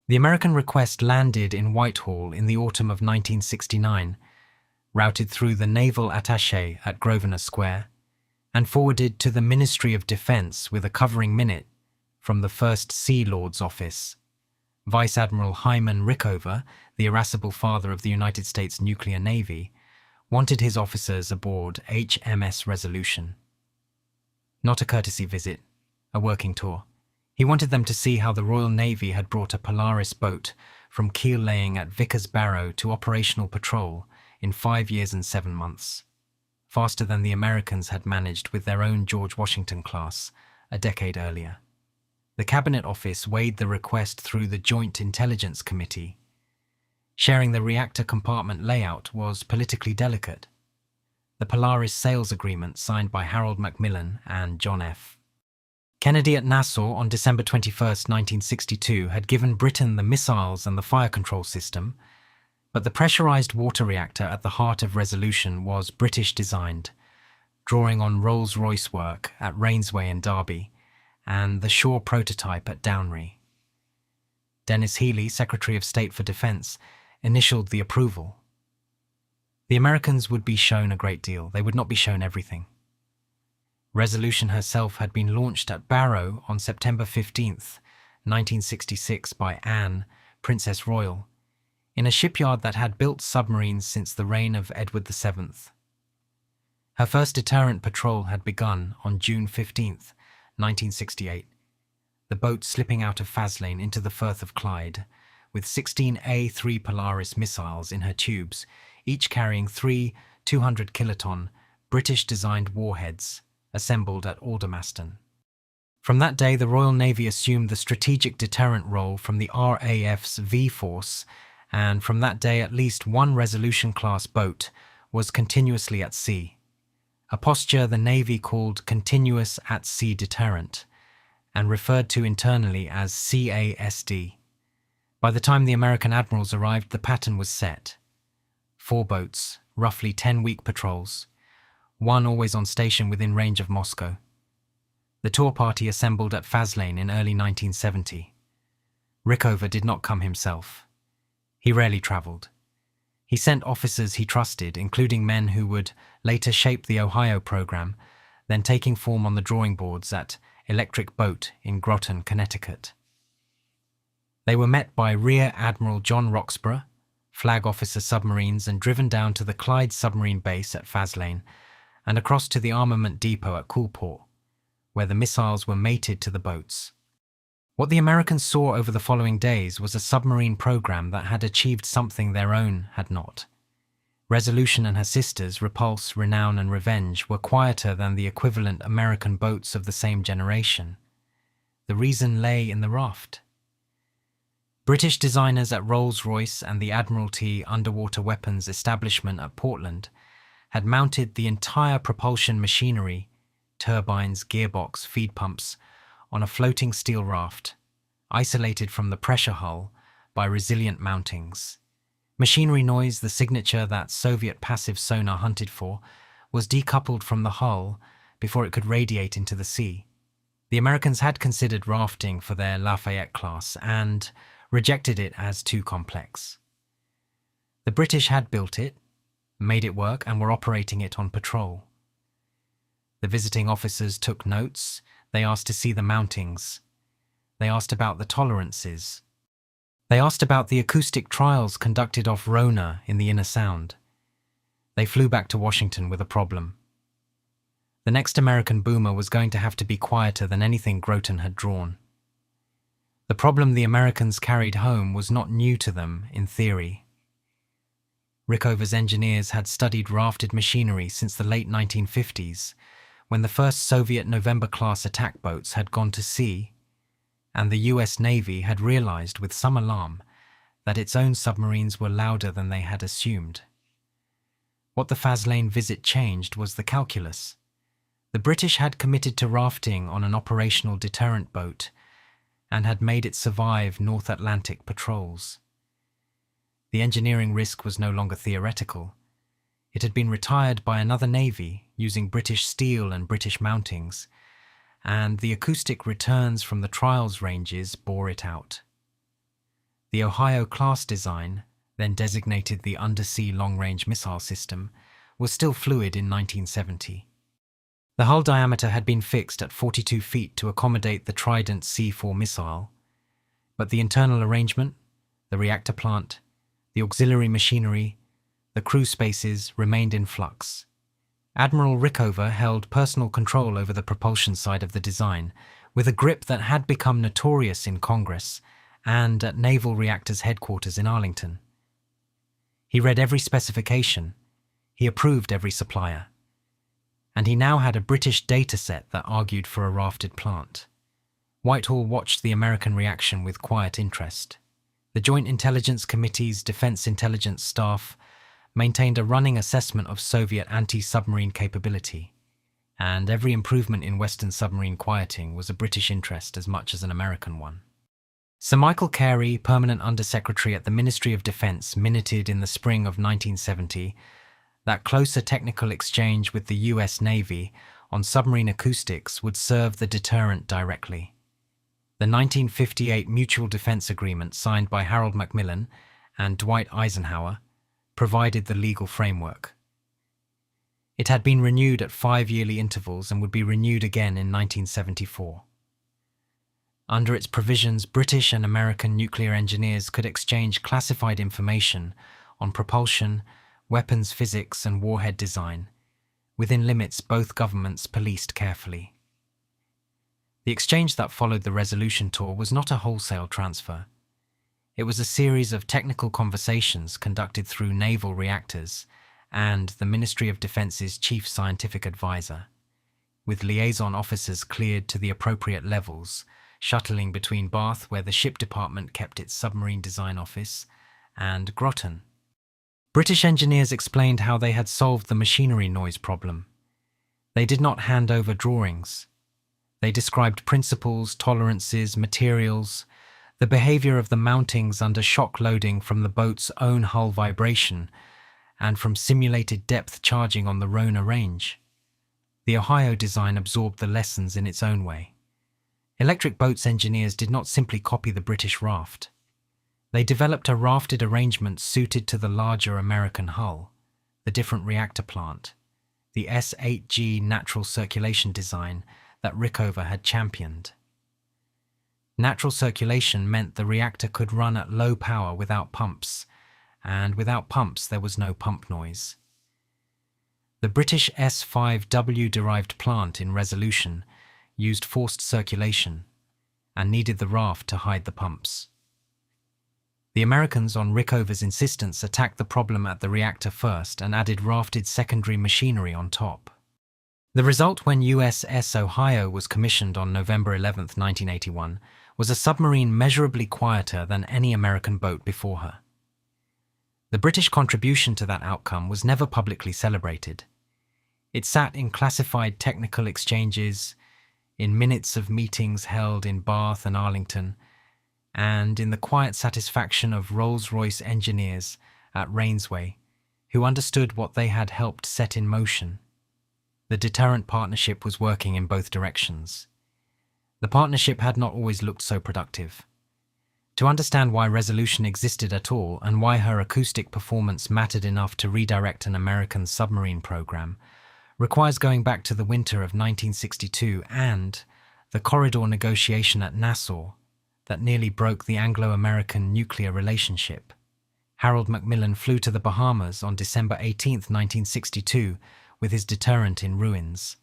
The American request landed in Whitehall in the autumn of 1969, routed through the naval attaché at Grosvenor Square, and forwarded to the Ministry of Defense with a covering minute from the First Sea Lord's office. Vice Admiral Hyman Rickover, the irascible father of the United States Nuclear Navy, wanted his officers aboard HMS Resolution. Not a courtesy visit, a working tour. He wanted them to see how the Royal Navy had brought a Polaris boat from keel laying at Vickers Barrow to operational patrol in 5 years and 7 months, faster than the Americans had managed with their own George Washington class a decade earlier. The Cabinet Office weighed the request through the Joint Intelligence Committee. Sharing the reactor compartment layout was politically delicate. The Polaris sales agreement signed by Harold Macmillan and John F. Kennedy at Nassau on December 21, 1962, had given Britain the missiles and the fire control system, but the pressurized water reactor at the heart of Resolution was British designed, drawing on Rolls-Royce work at Rainsway and Derby, and the Shaw prototype at Downry. Dennis Healey, Secretary of State for Defense, initialed the approval. The Americans would be shown a great deal. They would not be shown everything. Resolution herself had been launched at Barrow on September 15, 1966 by Anne, Princess Royal, in a shipyard that had built submarines since the reign of Edward VII. Her first deterrent patrol had begun on June 15, 1968, the boat slipping out of Faslane into the Firth of Clyde, with 16 A-3 Polaris missiles in her tubes, each carrying 3 200-kiloton British-designed warheads, assembled at Aldermaston. From that day, the Royal Navy assumed the strategic deterrent role from the RAF's V-Force, and from that day at least one Resolution-class boat was continuously at sea, a posture the Navy called Continuous at-Sea Deterrent, and referred to internally as CASD. By the time the American Admirals arrived, the pattern was set. 4 boats, roughly 10-week patrols, one always on station within range of Moscow. The tour party assembled at Faslane in early 1970. Rickover did not come himself. He rarely travelled. He sent officers he trusted, including men who would later shape the Ohio program, then taking form on the drawing boards at Electric Boat in Groton, Connecticut. They were met by Rear Admiral John Roxburgh, Flag Officer Submarines, and driven down to the Clyde submarine base at Faslane and across to the armament depot at Coulport, where the missiles were mated to the boats. What the Americans saw over the following days was a submarine program that had achieved something their own had not. Resolution and her sisters, Repulse, Renown, and Revenge, were quieter than the equivalent American boats of the same generation. The reason lay in the raft. British designers at Rolls-Royce and the Admiralty Underwater Weapons Establishment at Portland had mounted the entire propulsion machinery, turbines, gearbox, feed pumps, on a floating steel raft, isolated from the pressure hull by resilient mountings. Machinery noise, the signature that Soviet passive sonar hunted for, was decoupled from the hull before it could radiate into the sea. The Americans had considered rafting for their Lafayette class and rejected it as too complex. The British had built it, made it work, and were operating it on patrol. The visiting officers took notes. They asked to see the mountings. They asked about the tolerances. They asked about the acoustic trials conducted off Rona in the Inner Sound. They flew back to Washington with a problem. The next American boomer was going to have to be quieter than anything Groton had drawn. The problem the Americans carried home was not new to them in theory. Rickover's engineers had studied rafted machinery since the late 1950s, when the first Soviet November-class attack boats had gone to sea, and the US Navy had realized with some alarm that its own submarines were louder than they had assumed. What the Faslane visit changed was the calculus. The British had committed to rafting on an operational deterrent boat and had made it survive North Atlantic patrols. The engineering risk was no longer theoretical. It had been retired by another navy using British steel and British mountings, and the acoustic returns from the trials ranges bore it out. The Ohio-class design, then designated the Undersea Long-Range Missile System, was still fluid in 1970. The hull diameter had been fixed at 42 feet to accommodate the Trident C-4 missile, but the internal arrangement, the reactor plant, the auxiliary machinery, the crew spaces remained in flux. Admiral Rickover held personal control over the propulsion side of the design, with a grip that had become notorious in Congress and at Naval Reactors headquarters in Arlington. He read every specification, he approved every supplier, and he now had a British data set that argued for a rafted plant. Whitehall watched the American reaction with quiet interest. The Joint Intelligence Committee's Defense Intelligence staff maintained a running assessment of Soviet anti-submarine capability, and every improvement in Western submarine quieting was a British interest as much as an American one. Sir Michael Carey, Permanent Undersecretary at the Ministry of Defence, minuted in the spring of 1970 that closer technical exchange with the US Navy on submarine acoustics would serve the deterrent directly. The 1958 Mutual Defence Agreement signed by Harold Macmillan and Dwight Eisenhower provided the legal framework. It had been renewed at 5-yearly intervals and would be renewed again in 1974. Under its provisions, British and American nuclear engineers could exchange classified information on propulsion, weapons physics and warhead design, within limits both governments policed carefully. The exchange that followed the resolution tour was not a wholesale transfer. It was a series of technical conversations conducted through naval reactors and the Ministry of Defence's chief scientific advisor, with liaison officers cleared to the appropriate levels, shuttling between Bath, where the ship department kept its submarine design office, and Groton. British engineers explained how they had solved the machinery noise problem. They did not hand over drawings. They described principles, tolerances, materials, the behavior of the mountings under shock loading from the boat's own hull vibration and from simulated depth charging on the Rona Range. The Ohio design absorbed the lessons in its own way. Electric Boat's engineers did not simply copy the British raft. They developed a rafted arrangement suited to the larger American hull, the different reactor plant, the S8G natural circulation design that Rickover had championed. Natural circulation meant the reactor could run at low power without pumps, and without pumps there was no pump noise. The British S5W-derived plant in Resolution used forced circulation and needed the raft to hide the pumps. The Americans, on Rickover's insistence, attacked the problem at the reactor first and added rafted secondary machinery on top. The result, when USS Ohio was commissioned on November 11, 1981, was a submarine measurably quieter than any American boat before her. The British contribution to that outcome was never publicly celebrated. It sat in classified technical exchanges, in minutes of meetings held in Bath and Arlington, and in the quiet satisfaction of Rolls-Royce engineers at Rainsway, who understood what they had helped set in motion. The deterrent partnership was working in both directions. The partnership had not always looked so productive. To understand why Resolution existed at all and why her acoustic performance mattered enough to redirect an American submarine program requires going back to the winter of 1962 and the corridor negotiation at Nassau that nearly broke the Anglo-American nuclear relationship. Harold Macmillan flew to the Bahamas on December 18, 1962, with his deterrent in ruins.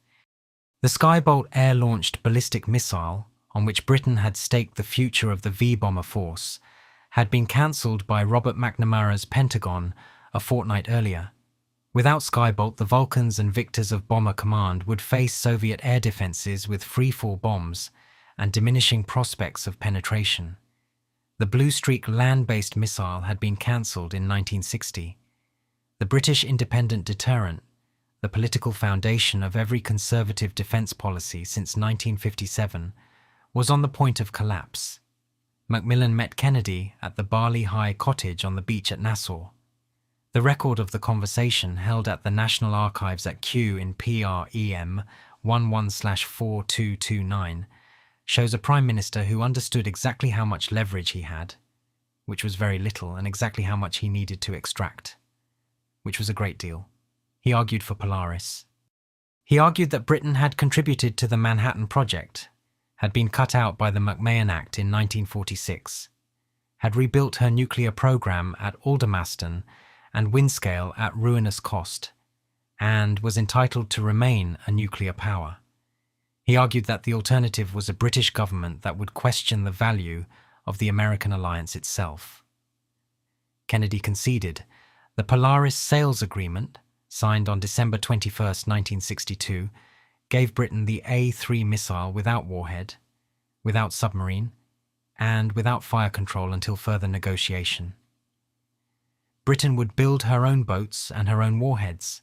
The Skybolt air-launched ballistic missile, on which Britain had staked the future of the V-bomber force, had been cancelled by Robert McNamara's Pentagon a fortnight earlier. Without Skybolt, the Vulcans and Victors of Bomber Command would face Soviet air defences with free-fall bombs and diminishing prospects of penetration. The Blue Streak land-based missile had been cancelled in 1960. The British independent deterrent, the political foundation of every conservative defence policy since 1957, was on the point of collapse. Macmillan met Kennedy at the Barley High cottage on the beach at Nassau. The record of the conversation, held at the National Archives at Kew in PREM 11/4229, shows a Prime Minister who understood exactly how much leverage he had. which was very little, and exactly how much he needed to extract, which was a great deal. He argued for Polaris. He argued that Britain had contributed to the Manhattan Project, had been cut out by the Macmillan Act in 1946, had rebuilt her nuclear program at Aldermaston and Windscale at ruinous cost, and was entitled to remain a nuclear power. He argued that the alternative was a British government that would question the value of the American alliance itself. Kennedy conceded. The Polaris Sales Agreement, signed on December 21, 1962, gave Britain the A-3 missile without warhead, without submarine, and without fire control until further negotiation. Britain would build her own boats and her own warheads.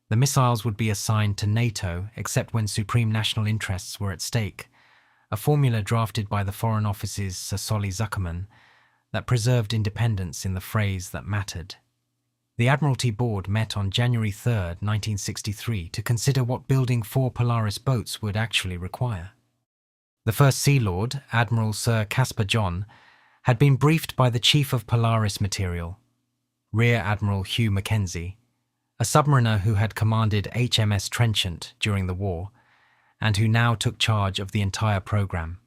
The missiles would be assigned to NATO except when supreme national interests were at stake, a formula drafted by the Foreign Office's Sir Solly Zuckerman that preserved independence in the phrase that mattered. The Admiralty Board met on January 3, 1963, to consider what building 4 Polaris boats would actually require. The first Sea Lord, Admiral Sir Caspar John, had been briefed by the Chief of Polaris Material, Rear Admiral Hugh Mackenzie, a submariner who had commanded HMS Trenchant during the war, and who now took charge of the entire program.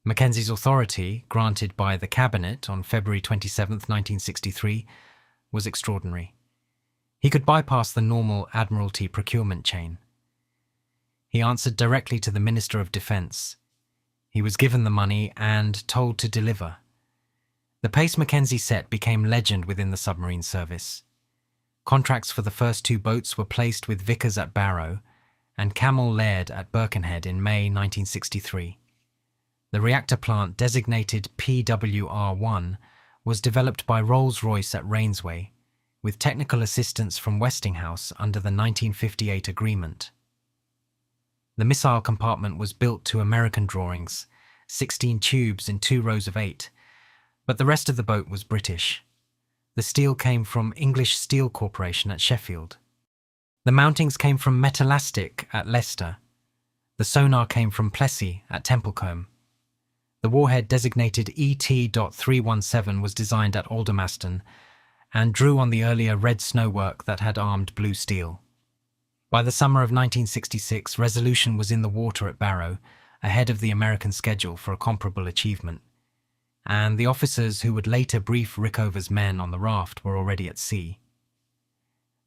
Mackenzie's authority, granted by the Cabinet on February 27, 1963, was extraordinary. He could bypass the normal Admiralty procurement chain. He answered directly to the Minister of Defence. He was given the money and told to deliver. The pace Mackenzie set became legend within the submarine service. Contracts for the first 2 boats were placed with Vickers at Barrow and Camel Laird at Birkenhead in May 1963. The reactor plant, designated PWR-1, was developed by Rolls-Royce at Rainsway, with technical assistance from Westinghouse under the 1958 agreement. The missile compartment was built to American drawings, 16 tubes in 2 rows of 8, but the rest of the boat was British. The steel came from English Steel Corporation at Sheffield. The mountings came from Metalastic at Leicester. The sonar came from Plessey at Templecombe. The warhead, designated ET.317, was designed at Aldermaston and drew on the earlier red snow work that had armed blue steel. By the summer of 1966, Resolution was in the water at Barrow, ahead of the American schedule for a comparable achievement, and the officers who would later brief Rickover's men on the raft were already at sea.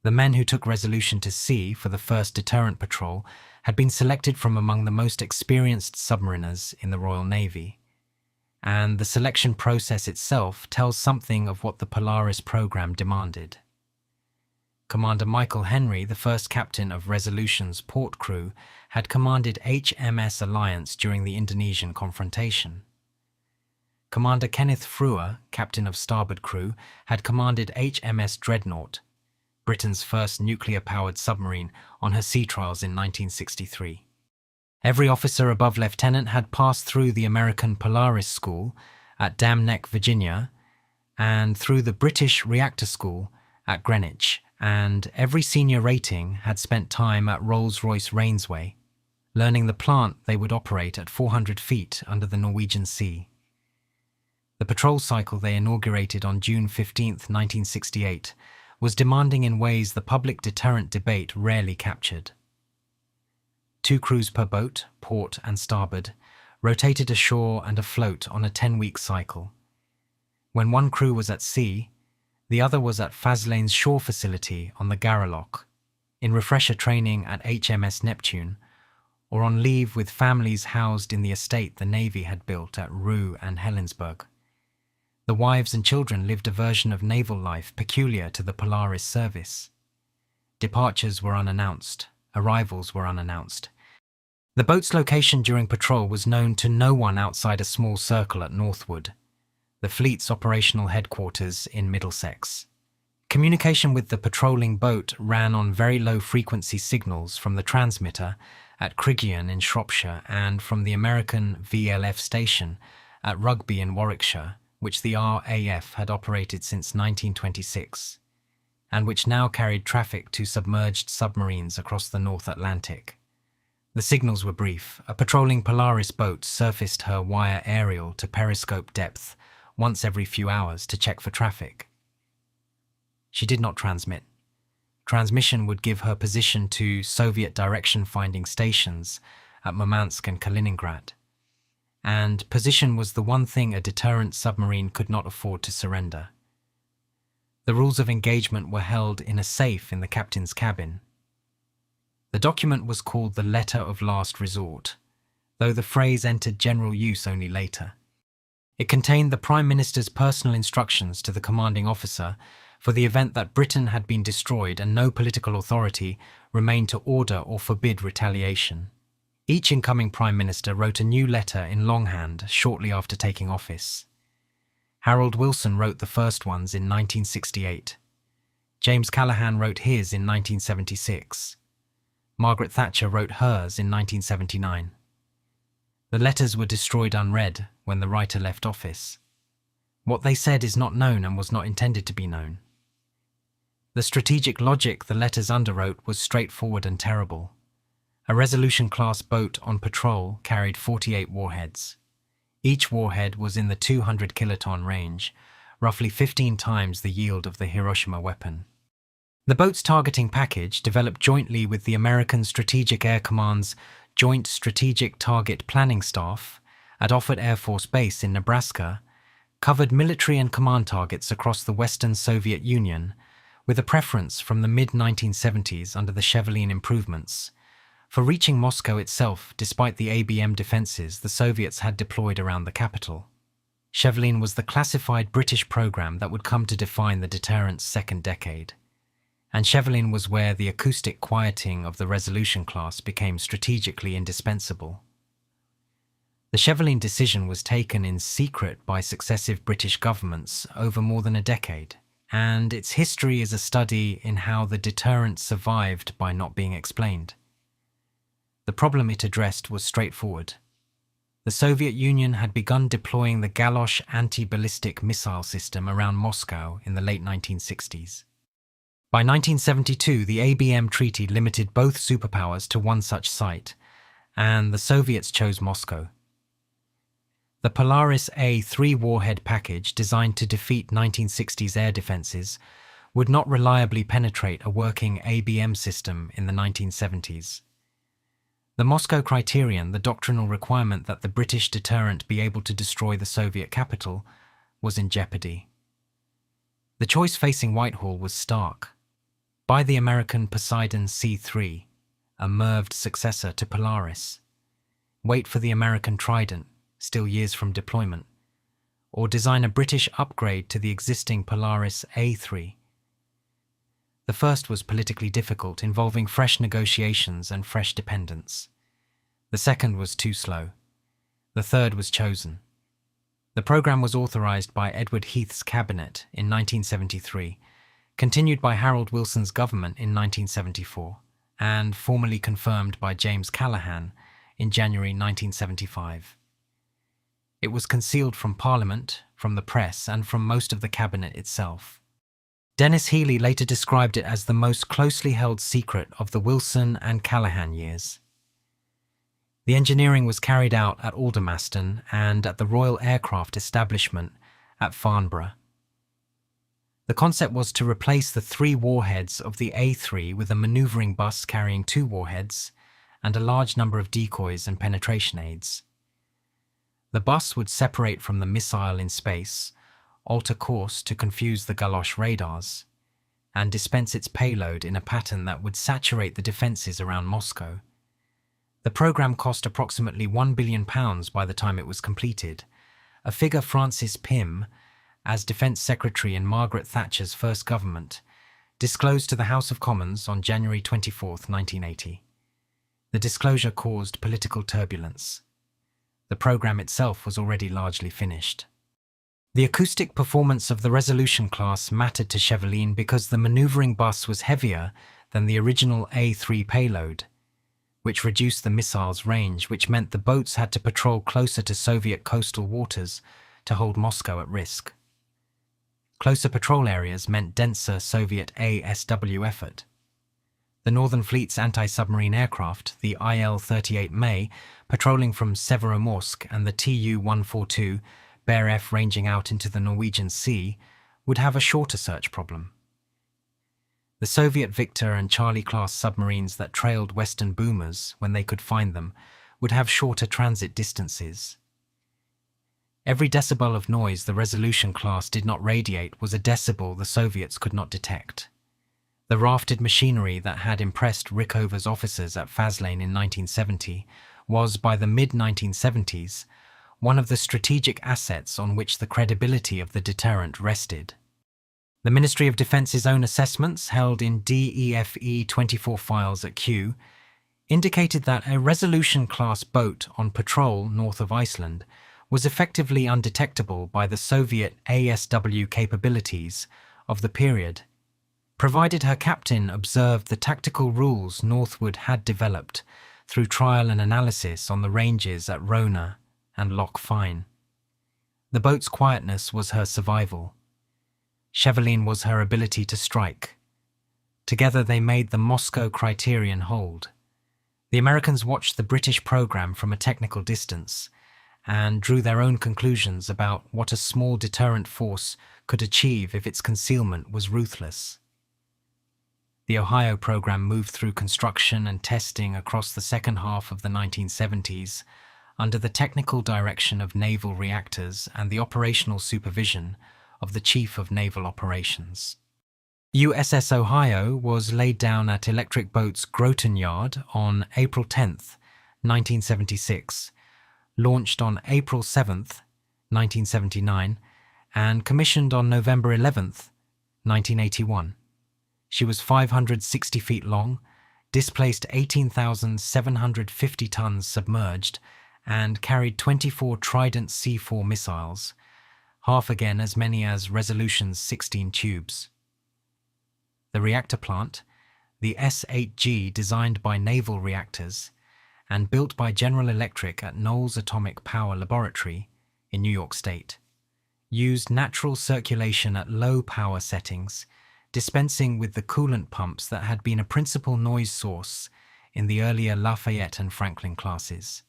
The men who took Resolution to sea for the first deterrent patrol had been selected from among the most experienced submariners in the Royal Navy, and the selection process itself tells something of what the Polaris program demanded. Commander Michael Henry, the first captain of Resolution's port crew, had commanded HMS Alliance during the Indonesian confrontation. Commander Kenneth Frewer, captain of starboard crew, had commanded HMS Dreadnought, Britain's first nuclear-powered submarine, on her sea trials in 1963. Every officer above lieutenant had passed through the American Polaris School at Dam Neck, Virginia, and through the British Reactor School at Greenwich, and every senior rating had spent time at Rolls-Royce Rainsway, learning the plant they would operate at 400 feet under the Norwegian Sea. The patrol cycle they inaugurated on June 15, 1968, was demanding in ways the public deterrent debate rarely captured. 2 crews per boat, port and starboard, rotated ashore and afloat on a 10-week cycle. When one crew was at sea, the other was at Faslane's shore facility on the Garaloch, in refresher training at HMS Neptune, or on leave with families housed in the estate the Navy had built at Rue and Helensburgh. The wives and children lived a version of naval life peculiar to the Polaris service. Departures were unannounced, arrivals were unannounced. The boat's location during patrol was known to no one outside a small circle at Northwood, the fleet's operational headquarters in Middlesex. Communication with the patrolling boat ran on very low-frequency signals from the transmitter at Criggion in Shropshire and from the American VLF station at Rugby in Warwickshire, which the RAF had operated since 1926, and which now carried traffic to submerged submarines across the North Atlantic. The signals were brief. A patrolling Polaris boat surfaced her wire aerial to periscope depth once every few hours to check for traffic. She did not transmit. Transmission would give her position to Soviet direction-finding stations at Murmansk and Kaliningrad. And position was the one thing a deterrent submarine could not afford to surrender. The rules of engagement were held in a safe in the captain's cabin. The document was called the Letter of Last Resort, though the phrase entered general use only later. It contained the Prime Minister's personal instructions to the commanding officer for the event that Britain had been destroyed and no political authority remained to order or forbid retaliation. Each incoming Prime Minister wrote a new letter in longhand shortly after taking office. Harold Wilson wrote the first ones in 1968. James Callaghan wrote his in 1976. Margaret Thatcher wrote hers in 1979. The letters were destroyed unread when the writer left office. What they said is not known and was not intended to be known. The strategic logic the letters underwrote was straightforward and terrible. A Resolution-class boat on patrol carried 48 warheads. Each warhead was in the 200 kiloton range, roughly 15 times the yield of the Hiroshima weapon. The boat's targeting package, developed jointly with the American Strategic Air Command's Joint Strategic Target Planning Staff at Offutt Air Force Base in Nebraska, covered military and command targets across the Western Soviet Union, with a preference from the mid-1970s under the Chevaline improvements for reaching Moscow itself despite the ABM defences the Soviets had deployed around the capital. Chevaline was the classified British program that would come to define the deterrent's second decade. And Chevaline was where the acoustic quieting of the Resolution class became strategically indispensable. The Chevaline decision was taken in secret by successive British governments over more than a decade, and its history is a study in how the deterrent survived by not being explained. The problem it addressed was straightforward. The Soviet Union had begun deploying the Galosh anti-ballistic missile system around Moscow in the late 1960s. By 1972, the ABM treaty limited both superpowers to one such site, and the Soviets chose Moscow. The Polaris A-3 warhead package, designed to defeat 1960s air defenses, would not reliably penetrate a working ABM system in the 1970s. The Moscow criterion, the doctrinal requirement that the British deterrent be able to destroy the Soviet capital, was in jeopardy. The choice facing Whitehall was stark. Buy the American Poseidon C-3, a MIRVed successor to Polaris. Wait for the American Trident, still years from deployment. Or design a British upgrade to the existing Polaris A-3. The first was politically difficult, involving fresh negotiations and fresh dependence. The second was too slow. The third was chosen. The program was authorized by Edward Heath's cabinet in 1973, continued by Harold Wilson's government in 1974, and formally confirmed by James Callaghan in January 1975. It was concealed from Parliament, from the press, and from most of the cabinet itself. Dennis Healey later described it as the most closely held secret of the Wilson and Callaghan years. The engineering was carried out at Aldermaston and at the Royal Aircraft Establishment at Farnborough. The concept was to replace the 3 warheads of the A-3 with a manoeuvring bus carrying 2 warheads and a large number of decoys and penetration aids. The bus would separate from the missile in space, alter course to confuse the Galosh radars, and dispense its payload in a pattern that would saturate the defences around Moscow. The program cost approximately £1 billion by the time it was completed, a figure Francis Pym, as Defence Secretary in Margaret Thatcher's first government, disclosed to the House of Commons on January 24, 1980. The disclosure caused political turbulence. The program itself was already largely finished. The acoustic performance of the Resolution class mattered to Chevaline because the manoeuvring bus was heavier than the original A-3 payload, which reduced the missile's range, which meant the boats had to patrol closer to Soviet coastal waters to hold Moscow at risk. Closer patrol areas meant denser Soviet ASW effort. The Northern Fleet's anti-submarine aircraft, the IL-38 May, patrolling from Severomorsk, and the Tu-142, Bear F ranging out into the Norwegian Sea, would have a shorter search problem. The Soviet Victor and Charlie-class submarines that trailed Western boomers when they could find them would have shorter transit distances. Every decibel of noise the Resolution class did not radiate was a decibel the Soviets could not detect. The rafted machinery that had impressed Rickover's officers at Faslane in 1970 was, by the mid-1970s, one of the strategic assets on which the credibility of the deterrent rested. The Ministry of Defence's own assessments, held in DEFE 24 files at Kew, indicated that a Resolution-class boat on patrol north of Iceland was effectively undetectable by the Soviet ASW capabilities of the period, provided her captain observed the tactical rules Northwood had developed through trial and analysis on the ranges at Rona and Loch Fyne. The boat's quietness was her survival. Chevaline was her ability to strike. Together they made the Moscow criterion hold. The Americans watched the British program from a technical distance and drew their own conclusions about what a small deterrent force could achieve if its concealment was ruthless. The Ohio program moved through construction and testing across the second half of the 1970s under the technical direction of naval reactors and the operational supervision of the Chief of Naval Operations. USS Ohio was laid down at Electric Boat's Groton Yard on April 10, 1976, launched on April 7, 1979, and commissioned on November 11, 1981. She was 560 feet long, displaced 18,750 tons submerged, and carried 24 Trident C4 missiles, half again as many as Resolution's 16 tubes. The reactor plant, the S-8G designed by Naval Reactors and built by General Electric at Knowles Atomic Power Laboratory in New York State, used natural circulation at low power settings, dispensing with the coolant pumps that had been a principal noise source in the earlier Lafayette and Franklin classes.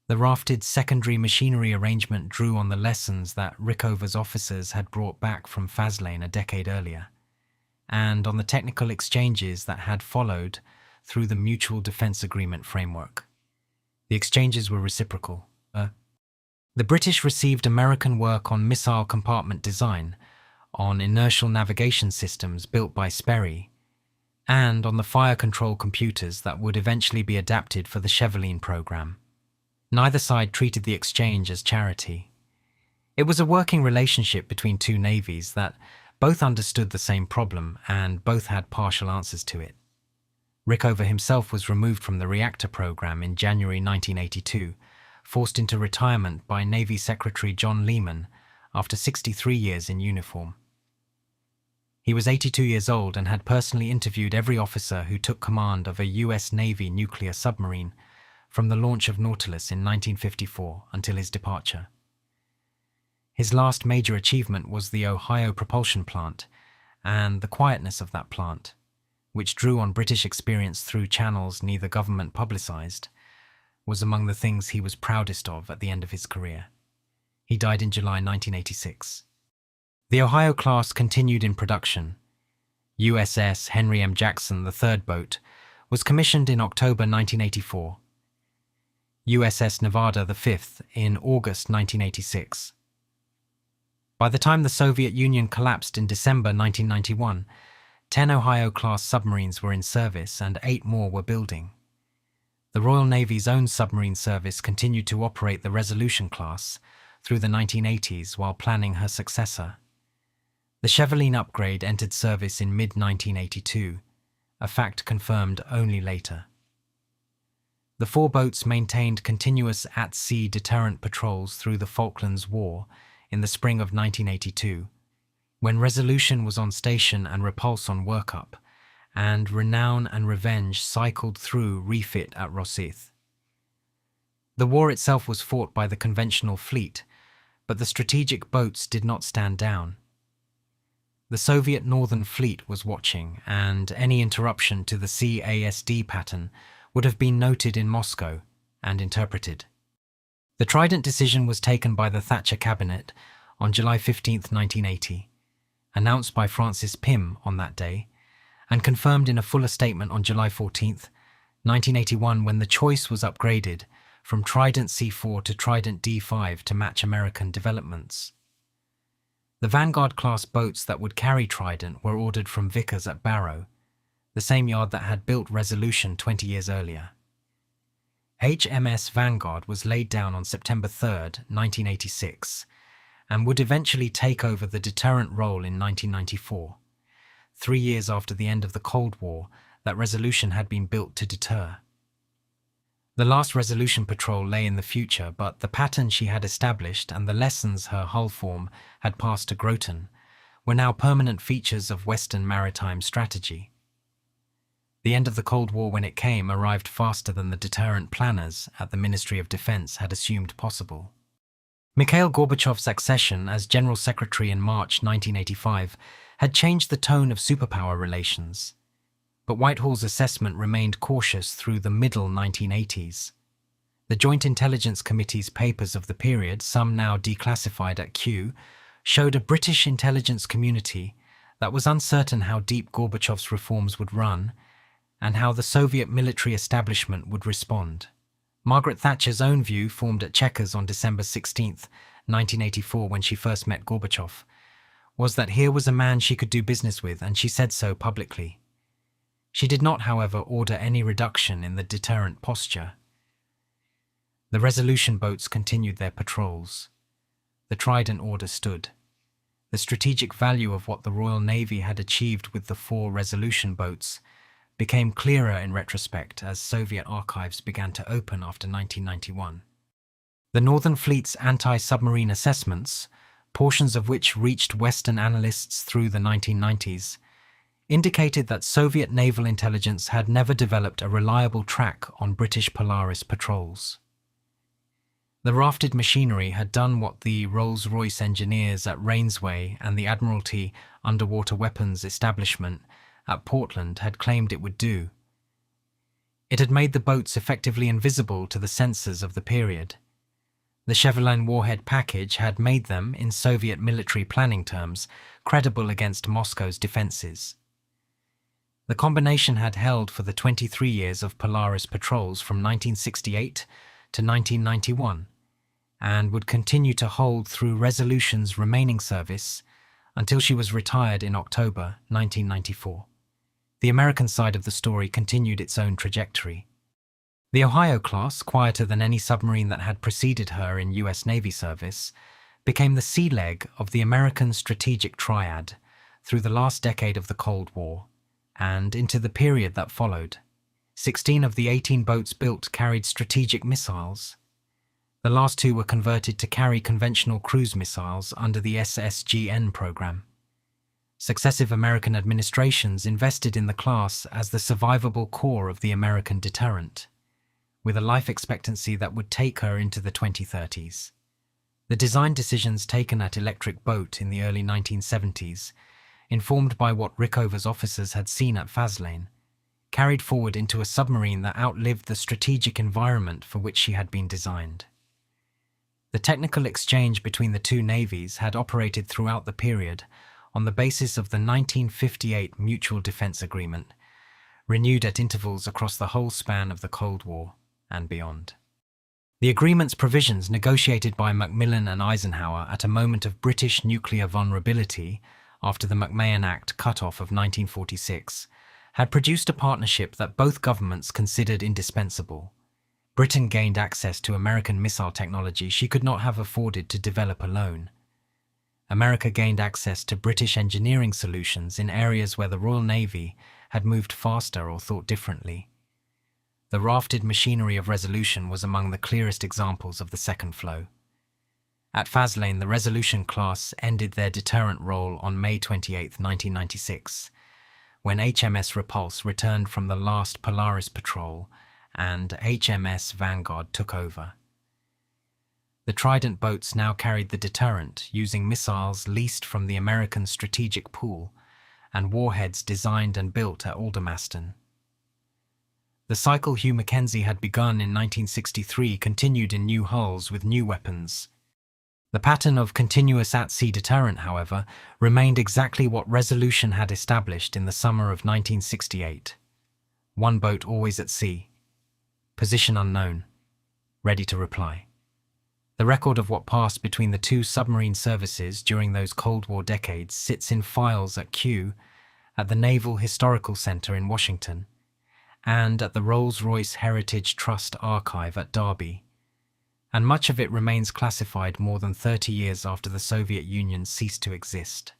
The rafted secondary machinery arrangement drew on the lessons that Rickover's officers had brought back from Faslane a decade earlier, and on the technical exchanges that had followed through the Mutual Defense Agreement framework. The exchanges were reciprocal. The British received American work on missile compartment design, on inertial navigation systems built by Sperry, and on the fire control computers that would eventually be adapted for the Chevaline program. Neither side treated the exchange as charity. It was a working relationship between two navies that both understood the same problem and both had partial answers to it. Rickover himself was removed from the reactor program in January 1982, forced into retirement by Navy Secretary John Lehman after 63 years in uniform. He was 82 years old and had personally interviewed every officer who took command of a U.S. Navy nuclear submarine from the launch of Nautilus in 1954 until his departure. His last major achievement was the Ohio propulsion plant, and the quietness of that plant, which drew on British experience through channels neither government publicized, was among the things he was proudest of at the end of his career. He died in July 1986. The Ohio class continued in production. USS Henry M. Jackson, the third boat, was commissioned in October 1984. USS Nevada, the fifth, in August 1986. By the time the Soviet Union collapsed in December 1991, 10 Ohio-class submarines were in service and 8 more were building. The Royal Navy's own submarine service continued to operate the Resolution class through the 1980s while planning her successor. The Chevaline upgrade entered service in mid-1982, a fact confirmed only later. The 4 boats maintained continuous at-sea deterrent patrols through the Falklands War in the spring of 1982, when Resolution was on station and Repulse on workup, and Renown and Revenge cycled through refit at Rosyth. The war itself was fought by the conventional fleet, but the strategic boats did not stand down. The Soviet Northern Fleet was watching, and any interruption to the CASD pattern would have been noted in Moscow and interpreted. The Trident decision was taken by the Thatcher cabinet on July 15, 1980, announced by Francis Pym on that day, and confirmed in a fuller statement on July 14, 1981, when the choice was upgraded from Trident C4 to Trident D5 to match American developments. The Vanguard-class boats that would carry Trident were ordered from Vickers at Barrow, the same yard that had built Resolution 20 years earlier. HMS Vanguard was laid down on September 3, 1986, and would eventually take over the deterrent role in 1994, 3 years after the end of the Cold War that Resolution had been built to deter. The last Resolution patrol lay in the future, but the pattern she had established and the lessons her hull form had passed to Groton were now permanent features of Western maritime strategy. The end of the Cold War, when it came, arrived faster than the deterrent planners at the Ministry of Defense had assumed possible. Mikhail Gorbachev's accession as General Secretary in March 1985 had changed the tone of superpower relations, but Whitehall's assessment remained cautious through the middle 1980s. The Joint Intelligence Committee's papers of the period, some now declassified at Kew, showed a British intelligence community that was uncertain how deep Gorbachev's reforms would run and how the Soviet military establishment would respond. Margaret Thatcher's own view, formed at Chequers on December 16, 1984, when she first met Gorbachev, was that here was a man she could do business with, and she said so publicly. She did not, however, order any reduction in the deterrent posture. The Resolution boats continued their patrols. The Trident order stood. The strategic value of what the Royal Navy had achieved with the 4 Resolution boats became clearer in retrospect as Soviet archives began to open after 1991. The Northern Fleet's anti-submarine assessments, portions of which reached Western analysts through the 1990s, indicated that Soviet naval intelligence had never developed a reliable track on British Polaris patrols. The rafted machinery had done what the Rolls-Royce engineers at Rainsway and the Admiralty Underwater Weapons Establishment at Portland had claimed it would do. It had made the boats effectively invisible to the censors of the period. The Chevaline warhead package had made them, in Soviet military planning terms, credible against Moscow's defenses. The combination had held for the 23 years of Polaris patrols from 1968 to 1991, and would continue to hold through Resolution's remaining service until she was retired in October 1994. The American side of the story continued its own trajectory. The Ohio class, quieter than any submarine that had preceded her in US Navy service, became the sea leg of the American strategic triad through the last decade of the Cold War and into the period that followed. 16 of the 18 boats built carried strategic missiles. The last 2 were converted to carry conventional cruise missiles under the SSGN program. Successive American administrations invested in the class as the survivable core of the American deterrent, with a life expectancy that would take her into the 2030s. The design decisions taken at Electric Boat in the early 1970s, informed by what Rickover's officers had seen at Faslane, carried forward into a submarine that outlived the strategic environment for which she had been designed. The technical exchange between the two navies had operated throughout the period on the basis of the 1958 Mutual Defense Agreement, renewed at intervals across the whole span of the Cold War and beyond. The agreement's provisions, negotiated by Macmillan and Eisenhower at a moment of British nuclear vulnerability after the McMahon Act cut-off of 1946, had produced a partnership that both governments considered indispensable. Britain gained access to American missile technology she could not have afforded to develop alone. America gained access to British engineering solutions in areas where the Royal Navy had moved faster or thought differently. The rafted machinery of Resolution was among the clearest examples of the second flow. At Faslane, the Resolution class ended their deterrent role on May 28, 1996, when HMS Repulse returned from the last Polaris patrol and HMS Vanguard took over. The Trident boats now carried the deterrent, using missiles leased from the American strategic pool and warheads designed and built at Aldermaston. The cycle Hugh Mackenzie had begun in 1963 continued in new hulls with new weapons. The pattern of continuous at-sea deterrent, however, remained exactly what Resolution had established in the summer of 1968. One boat always at sea. Position unknown. Ready to reply. The record of what passed between the two submarine services during those Cold War decades sits in files at Kew, at the Naval Historical Center in Washington, and at the Rolls-Royce Heritage Trust Archive at Derby, and much of it remains classified more than 30 years after the Soviet Union ceased to exist.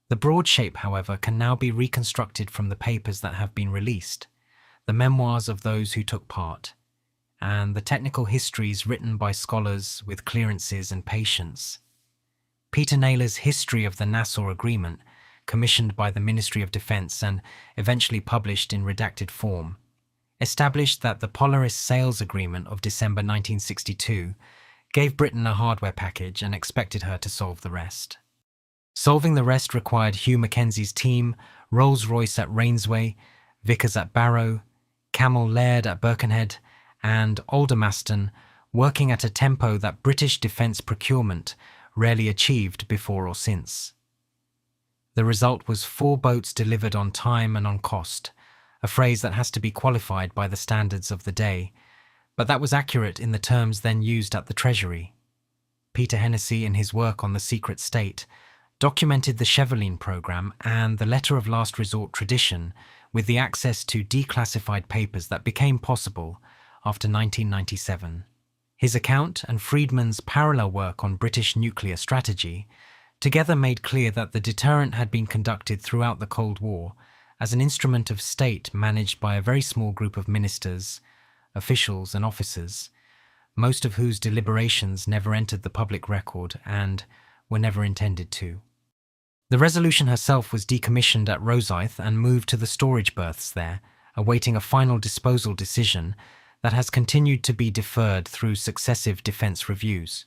The broad shape, however, can now be reconstructed from the papers that have been released, the memoirs of those who took part, and the technical histories written by scholars with clearances and patience. Peter Nailor's History of the Nassau Agreement, commissioned by the Ministry of Defense and eventually published in redacted form, established that the Polaris Sales Agreement of December 1962 gave Britain a hardware package and expected her to solve the rest. Solving the rest required Hugh Mackenzie's team, Rolls-Royce at Rainsway, Vickers at Barrow, Camel Laird at Birkenhead, and Aldermaston working at a tempo that British defence procurement rarely achieved before or since. The result was 4 boats delivered on time and on cost, a phrase that has to be qualified by the standards of the day, but that was accurate in the terms then used at the Treasury. Peter Hennessy, in his work on the Secret State, documented the Chevaline programme and the letter of last resort tradition with the access to declassified papers that became possible after 1997. His account and Freedman's parallel work on British nuclear strategy together made clear that the deterrent had been conducted throughout the Cold War as an instrument of state managed by a very small group of ministers, officials and officers, most of whose deliberations never entered the public record and were never intended to. The Resolution herself was decommissioned at Rosyth and moved to the storage berths there, awaiting a final disposal decision that has continued to be deferred through successive defence reviews.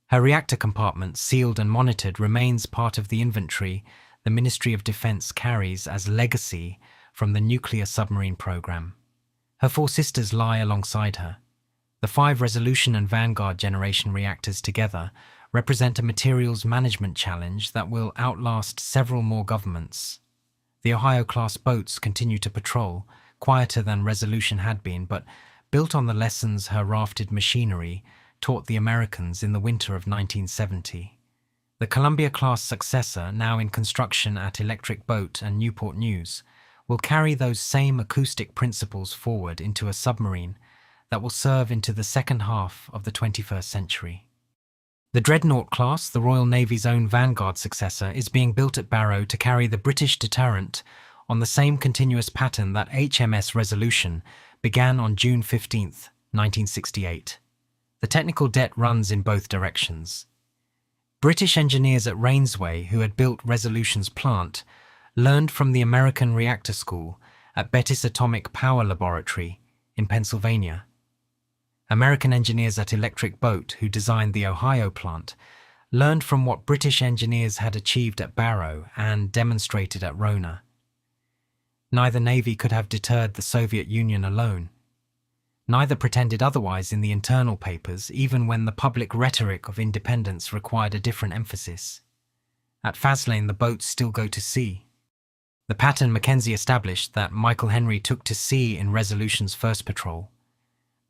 Her reactor compartment, sealed and monitored, remains part of the inventory the Ministry of Defence carries as legacy from the nuclear submarine programme. Her 4 sisters lie alongside her. The 5 Resolution and Vanguard generation reactors together represent a materials management challenge that will outlast several more governments. The Ohio-class boats continue to patrol, quieter than Resolution had been, but built on the lessons her rafted machinery taught the Americans in the winter of 1970. The Columbia-class successor, now in construction at Electric Boat and Newport News, will carry those same acoustic principles forward into a submarine that will serve into the second half of the 21st century. The Dreadnought class, the Royal Navy's own Vanguard successor, is being built at Barrow to carry the British deterrent on the same continuous pattern that HMS Resolution began on June 15, 1968. The technical debt runs in both directions. British engineers at Rainsway, who had built Resolution's plant, learned from the American reactor school at Bettis Atomic Power Laboratory in Pennsylvania. American engineers at Electric Boat, who designed the Ohio plant, learned from what British engineers had achieved at Barrow and demonstrated at Rona. Neither navy could have deterred the Soviet Union alone. Neither pretended otherwise in the internal papers, even when the public rhetoric of independence required a different emphasis. At Faslane, the boats still go to sea. The pattern Mackenzie established that Michael Henry took to sea in Resolution's first patrol,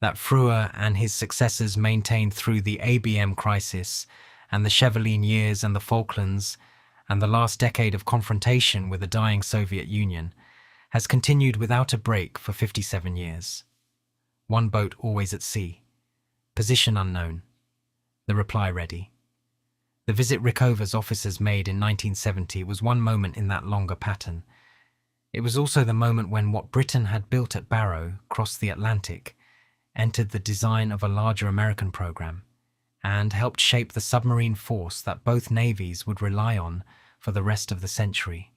that Frewer and his successors maintained through the ABM crisis and the Chevaline years and the Falklands and the last decade of confrontation with the dying Soviet Union, has continued without a break for 57 years. One boat always at sea. Position unknown. The reply ready. The visit Rickover's officers made in 1970 was one moment in that longer pattern. It was also the moment when what Britain had built at Barrow crossed the Atlantic, entered the design of a larger American program, and helped shape the submarine force that both navies would rely on for the rest of the century.